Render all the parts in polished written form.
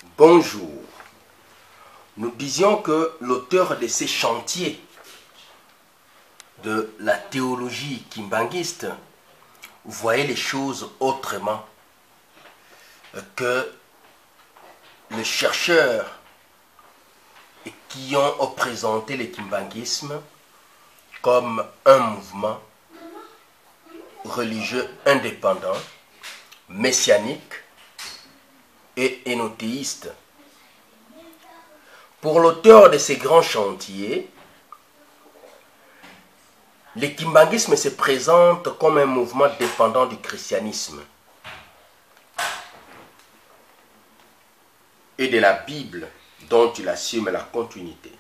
Bonjour. Nous disions que l'auteur de ces chantiers de la théologie kimbanguiste voyait les choses autrement que les chercheurs qui ont présenté le kimbanguisme comme un mouvement religieux indépendant, messianique et énothéiste. Pour l'auteur de ces grands chantiers, le kimbanguisme se présente comme un mouvement dépendant du christianisme et de la Bible dont il assume la continuité.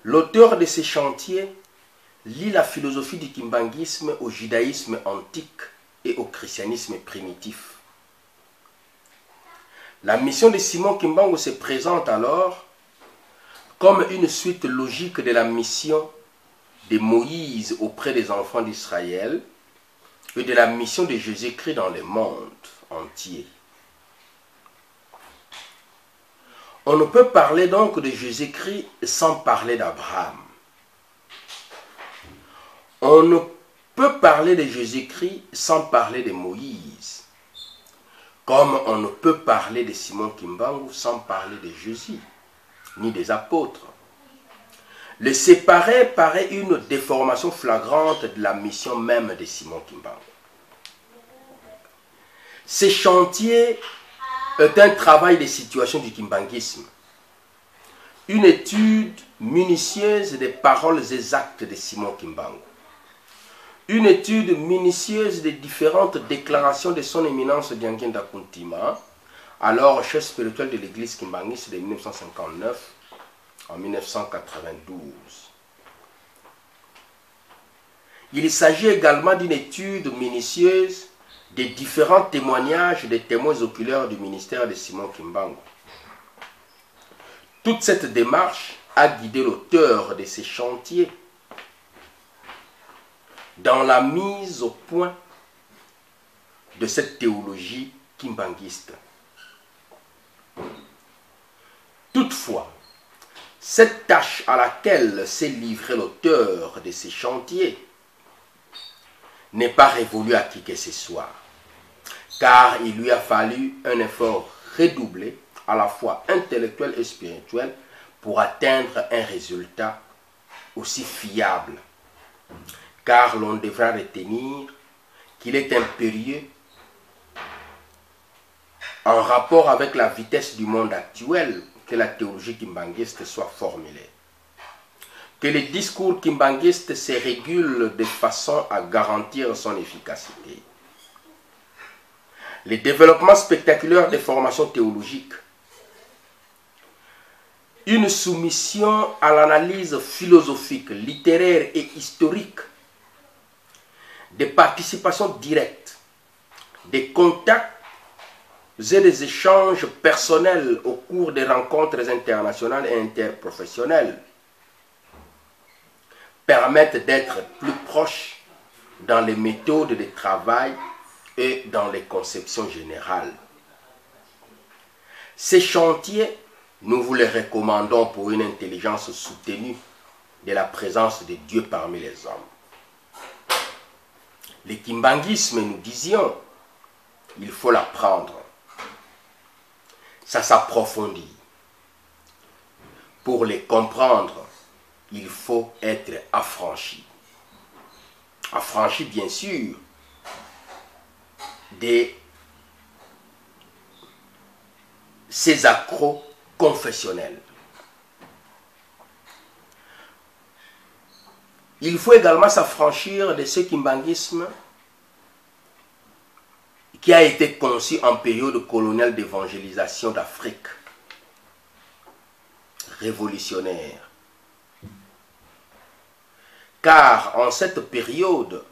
L'auteur de ces chantiers lie la philosophie du kimbanguisme au judaïsme antique et au christianisme primitif. La mission de Simon Kimbangu se présente alors comme une suite logique de la mission de Moïse auprès des enfants d'Israël et de la mission de Jésus-Christ dans le monde entier. On ne peut parler donc de Jésus-Christ sans parler d'Abraham. On ne peut parler de Jésus-Christ sans parler de Moïse. Comme on ne peut parler de Simon Kimbangu sans parler de Jésus, ni des apôtres. Le séparer paraît une déformation flagrante de la mission même de Simon Kimbangu. Ce chantier est un travail de situation du kimbanguisme, une étude minutieuse des paroles exactes de Simon Kimbangu, une étude minutieuse des différentes déclarations de son éminence Diangenda Kuntima, alors chef spirituel de l'église kimbanguiste de 1959 en 1992. Il s'agit également d'une étude minutieuse des différents témoignages des témoins oculaires du ministère de Simon Kimbangu. Toute cette démarche a guidé l'auteur de ces chantiers dans la mise au point de cette théologie kimbanguiste. Toutefois, cette tâche à laquelle s'est livré l'auteur de ces chantiers n'est pas révolue à qui que ce soit, car il lui a fallu un effort redoublé, à la fois intellectuel et spirituel, pour atteindre un résultat aussi fiable. Car l'on devra retenir qu'il est impérieux, en rapport avec la vitesse du monde actuel, que la théologie kimbanguiste soit formulée. Que les discours kimbanguistes se régulent de façon à garantir son efficacité. Le développement spectaculaire des formations théologiques, une soumission à l'analyse philosophique, littéraire et historique, des participations directes, des contacts et des échanges personnels au cours des rencontres internationales et interprofessionnelles permettent d'être plus proches dans les méthodes de travail et dans les conceptions générales. Ces chantiers, nous vous les recommandons pour une intelligence soutenue de la présence de Dieu parmi les hommes. Le kimbanguisme, nous disions, il faut l'apprendre. Ça s'approfondit. Pour les comprendre, il faut être affranchi. Affranchi, bien sûr, de ces accros confessionnels. Il faut également s'affranchir de ce kimbanguisme qui a été conçu en période coloniale d'évangélisation d'Afrique, révolutionnaire. Car en cette période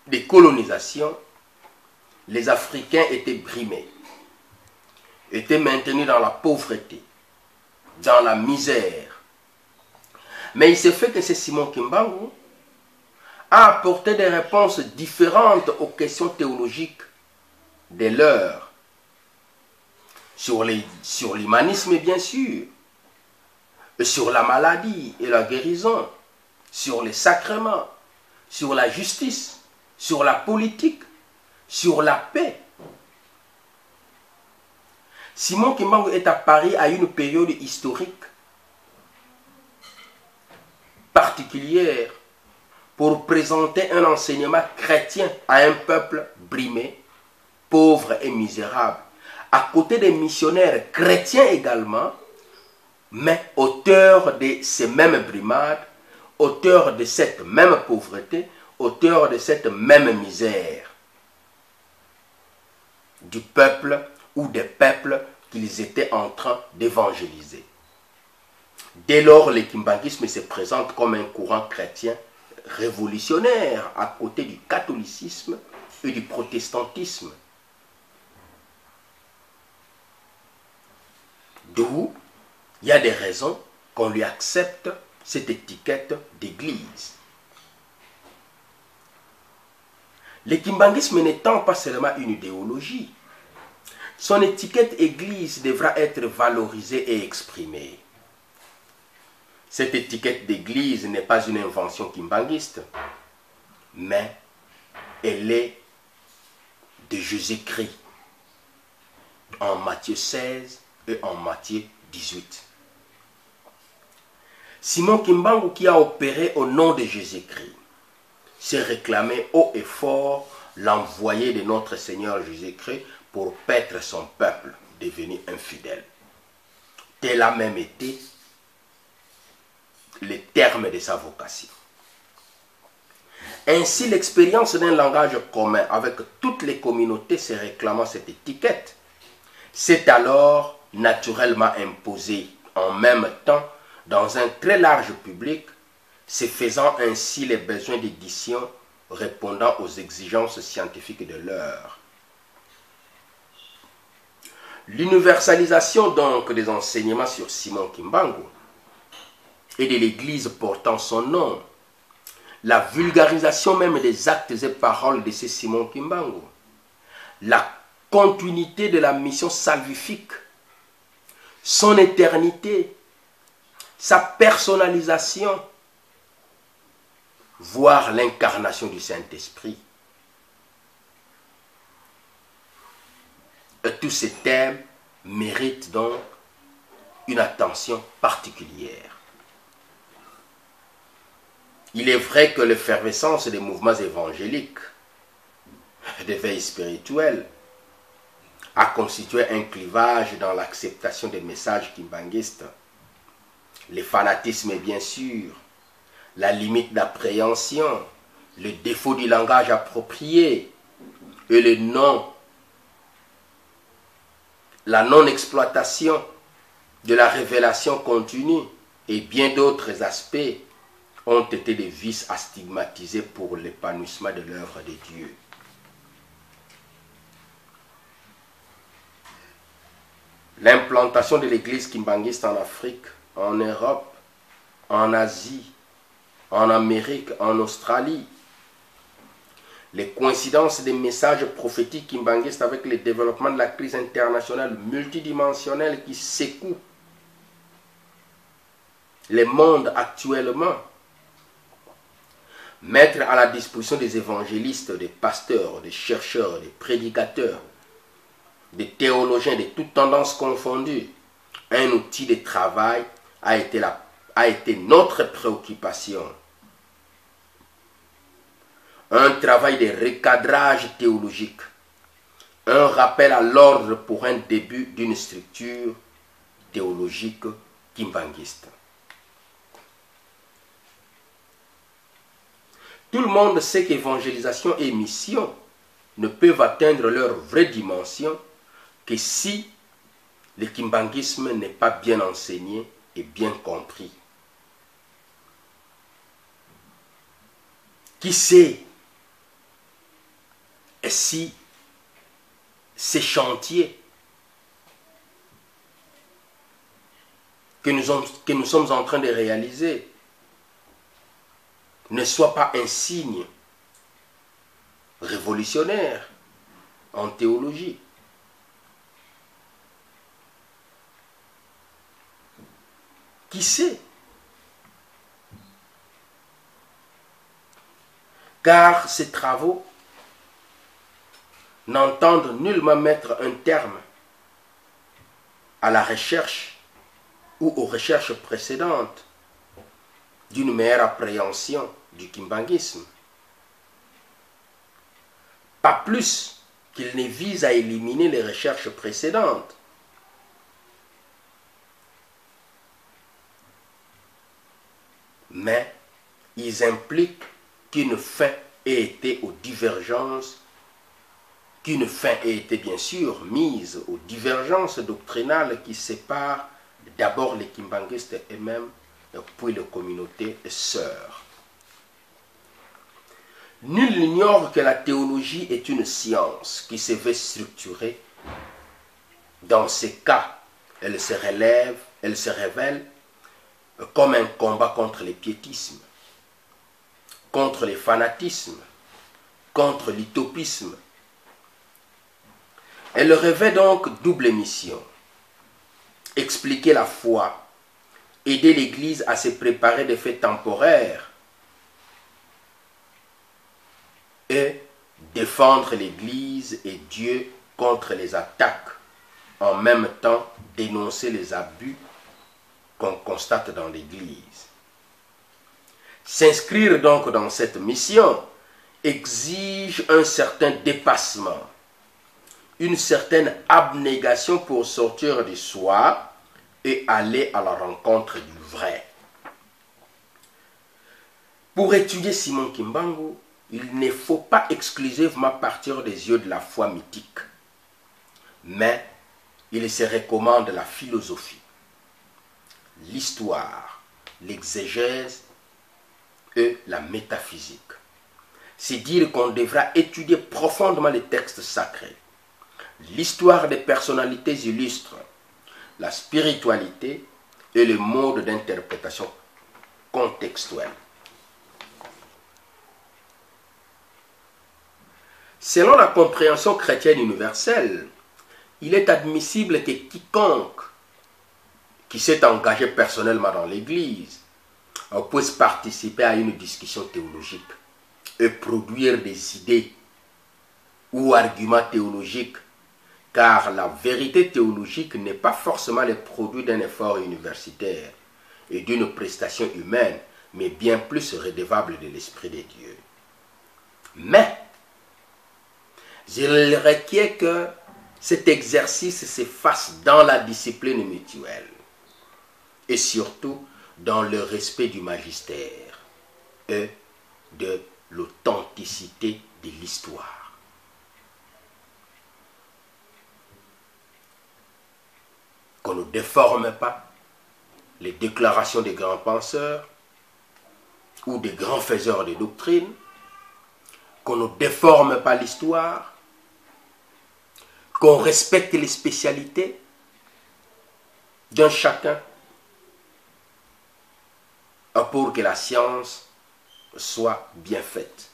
de colonisation, les Africains étaient brimés, étaient maintenus dans la pauvreté, dans la misère. Mais il s'est fait que c'est Simon Kimbangu a apporté des réponses différentes aux questions théologiques des leurs, sur l'humanisme bien sûr, sur la maladie et la guérison, sur les sacrements, sur la justice, sur la politique, sur la paix. Simon Kimbangu est à Paris à une période historique particulière pour présenter un enseignement chrétien à un peuple brimé, pauvre et misérable, à côté des missionnaires chrétiens également, mais auteurs de ces mêmes brimades, auteurs de cette même pauvreté, auteurs de cette même misère du peuple ou des peuples qu'ils étaient en train d'évangéliser. Dès lors, le kimbanguisme se présente comme un courant chrétien révolutionnaire à côté du catholicisme et du protestantisme. D'où il y a des raisons qu'on lui accepte cette étiquette d'église. Le kimbanguisme n'étant pas seulement une idéologie, son étiquette église devra être valorisée et exprimée. Cette étiquette d'église n'est pas une invention kimbanguiste, mais elle est de Jésus-Christ en Matthieu 16 et en Matthieu 18. Simon Kimbangu, qui a opéré au nom de Jésus-Christ, s'est réclamé haut et fort l'envoyé de notre Seigneur Jésus-Christ pour paître son peuple devenu infidèle. Tel a même été le terme de sa vocation. Ainsi, l'expérience d'un langage commun avec toutes les communautés se réclamant cette étiquette s'est alors naturellement imposée en même temps dans un très large public, se faisant ainsi les besoins d'édition répondant aux exigences scientifiques de l'heure. L'universalisation donc des enseignements sur Simon Kimbangu et de l'Église portant son nom, la vulgarisation même des actes et paroles de ce Simon Kimbangu, la continuité de la mission salvifique, son éternité, sa personnalisation, voire l'incarnation du Saint-Esprit. Et tous ces thèmes méritent donc une attention particulière. Il est vrai que l'effervescence des mouvements évangéliques, d'éveil spirituel, a constitué un clivage dans l'acceptation des messages kimbanguistes. Le fanatisme, bien sûr, la limite d'appréhension, le défaut du langage approprié et la non-exploitation de la révélation continue et bien d'autres aspects ont été des vices à stigmatiser pour l'épanouissement de l'œuvre de Dieu. L'implantation de l'église kimbanguiste en Afrique, en Europe, en Asie, en Amérique, en Australie, les coïncidences des messages prophétiques kimbanguistes avec le développement de la crise internationale multidimensionnelle qui secoue le monde actuellement, mettre à la disposition des évangélistes, des pasteurs, des chercheurs, des prédicateurs, des théologiens de toutes tendances confondues, un outil de travail a été notre préoccupation. Un travail de recadrage théologique, un rappel à l'ordre pour un début d'une structure théologique kimbanguiste. Tout le monde sait qu'évangélisation et mission ne peuvent atteindre leur vraie dimension que si le kimbanguisme n'est pas bien enseigné et bien compris. Qui sait si ces chantiers que nous sommes en train de réaliser ne soient pas un signe révolutionnaire en théologie. Qui sait? Car ces travaux n'entendent nullement mettre un terme à la recherche ou aux recherches précédentes d'une meilleure appréhension du kimbanguisme. Pas plus qu'ils ne visent à éliminer les recherches précédentes. Mais ils impliquent qu'une fin ait été aux divergences, qu'une fin ait été bien sûr mise aux divergences doctrinales qui séparent d'abord les kimbanguistes eux-mêmes, puis les communautés sœurs. Nul n'ignore que la théologie est une science qui se veut structurée. Dans ces cas, elle se révèle comme un combat contre les piétismes, contre les fanatismes, contre l'utopisme. Elle revêt donc double mission: expliquer la foi, aider l'Église à se préparer des faits temporaires et défendre l'Église et Dieu contre les attaques, en même temps dénoncer les abus qu'on constate dans l'Église. S'inscrire donc dans cette mission exige un certain dépassement, une certaine abnégation pour sortir de soi et aller à la rencontre du vrai. Pour étudier Simon Kimbangu, il ne faut pas exclusivement partir des yeux de la foi mythique, mais il se recommande la philosophie, l'histoire, l'exégèse et la métaphysique. C'est dire qu'on devra étudier profondément les textes sacrés, l'histoire des personnalités illustres, la spiritualité et le mode d'interprétation contextuelle. Selon la compréhension chrétienne universelle, il est admissible que quiconque qui s'est engagé personnellement dans l'Église puisse participer à une discussion théologique et produire des idées ou arguments théologiques, car la vérité théologique n'est pas forcément le produit d'un effort universitaire et d'une prestation humaine, mais bien plus redevable de l'Esprit de Dieu. Mais il requiert que cet exercice se fasse dans la discipline mutuelle et surtout dans le respect du magistère et de l'authenticité de l'histoire. Qu'on ne déforme pas les déclarations des grands penseurs ou des grands faiseurs de doctrine, qu'on ne déforme pas l'histoire, qu'on respecte les spécialités d'un chacun pour que la science soit bien faite.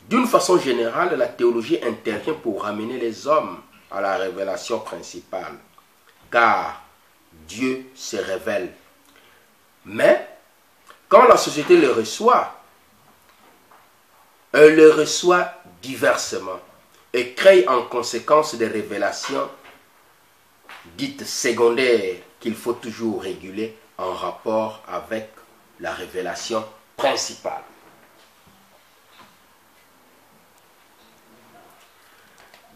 D'une façon générale, la théologie intervient pour ramener les hommes à la révélation principale, car Dieu se révèle. Mais quand la société le reçoit, elle le reçoit diversement et crée en conséquence des révélations dites secondaires qu'il faut toujours réguler en rapport avec la révélation principale.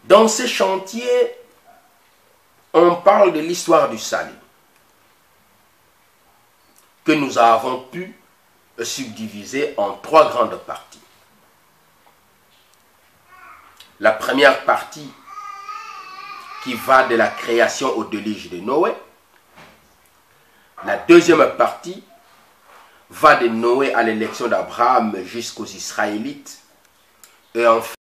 Dans ces chantiers, on parle de l'histoire du salut, que nous avons pu subdiviser en 3 grandes parties. La première partie qui va de la création au déluge de Noé. La deuxième partie va de Noé à l'élection d'Abraham jusqu'aux Israélites. Et enfin,